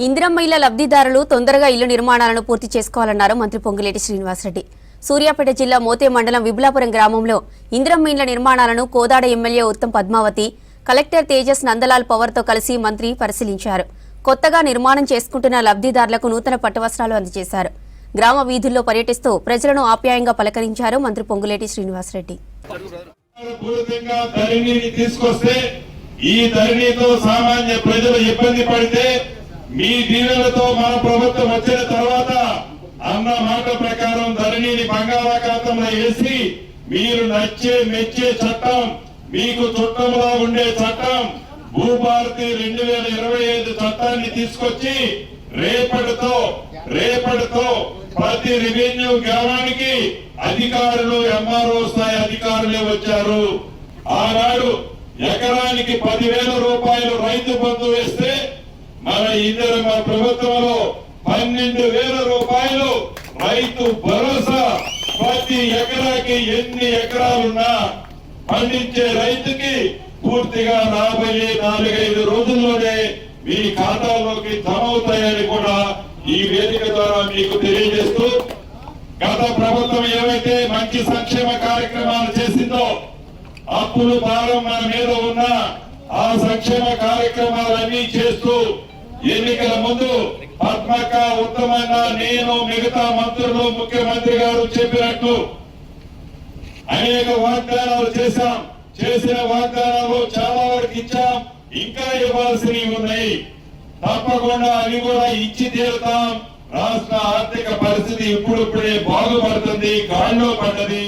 ఇందిరమ్మ ఇళ్ల లబ్ధిదారులు తొందరగా ఇళ్ల నిర్మాణాలను పూర్తి చేసుకోవాలన్నారు మంత్రి పొంగులేటి శ్రీనివాసరెడ్డి. సూర్యాపేట జిల్లా మోతే మండలం విబులాపురం గ్రామంలో ఇందిరమ్మ ఇళ్ల నిర్మాణాలను కోదాడ ఎమ్మెల్యే ఉత్తమ్ పద్మావతి, కలెక్టర్ తేజస్ నందలాల్ పవర్తో కలిసి మంత్రి పరిశీలించారు. కొత్తగా నిర్మాణం చేసుకుంటున్న లబ్ధిదారులకు నూతన పట్టువస్త్రాలు అందజేశారు. గ్రామ వీధుల్లో పర్యటిస్తూ ప్రజలను ఆప్యాయంగా పలకరించారు మంత్రి పొంగులేటి శ్రీనివాసరెడ్డి. ఈ ధరణితో సామాన్య ప్రజలు ఇబ్బంది పడితే మీ దీవెనలతో మన ప్రభుత్వం వచ్చిన తర్వాత అన్న మాట ప్రకారం ధరణిని బంగాళాఖాతంలో వేసి మీరు నచ్చే మెచ్చే చట్టం, మీకు చుట్టంలో ఉండే చట్టం భూభారతి 2025 చట్టాన్ని తీసుకొచ్చి రేపటితో ప్రతి రెవెన్యూ గ్రామానికి అధికారులు ఎంఆర్ఓ స్థాయి అధికారులే వచ్చారు. ఆనాడు ఎకరానికి 10,000 రూపాయలు రైతు బంధు వేస్తే మన ప్రభుత్వంలో 12,000 రూపాయలు రైతు భరోసా. ప్రతి ఎకరాకి ఎన్ని ఎకరాలున్నా పండించే రైతుకి పూర్తిగా రాబోయే 4-5 రోజుల్లోనే మీ ఖాతాలోకి జమ అవుతాయని కూడా ఈ వేదిక ద్వారా మీకు తెలియజేస్తూ, గత ప్రభుత్వం ఏవైతే మంచి సంక్షేమ కార్యక్రమాలు చేసిందో, అప్పులు భారం మన మీద ఉన్న ఆ సంక్షేమ కార్యక్రమాలన్నీ చేస్తూ ఎన్నికల ముందు పద్మక, ఉత్తమన్న, నేను, మిగతా మంత్రులు, ముఖ్యమంత్రి గారు చెప్పినట్టు అనేక వాగ్దానాలు చేశాం. చేసిన వాగ్దానాలు చాలా వరకు ఇచ్చాం, ఇంకా ఇవ్వాల్సినవి ఉన్నాయి. తప్పకుండా అవి కూడా ఇచ్చి తీరుతాం. రాష్ట్ర ఆర్థిక పరిస్థితి ఇప్పుడిప్పుడే బాగుపడుతుంది, గాడిలో పడ్డది.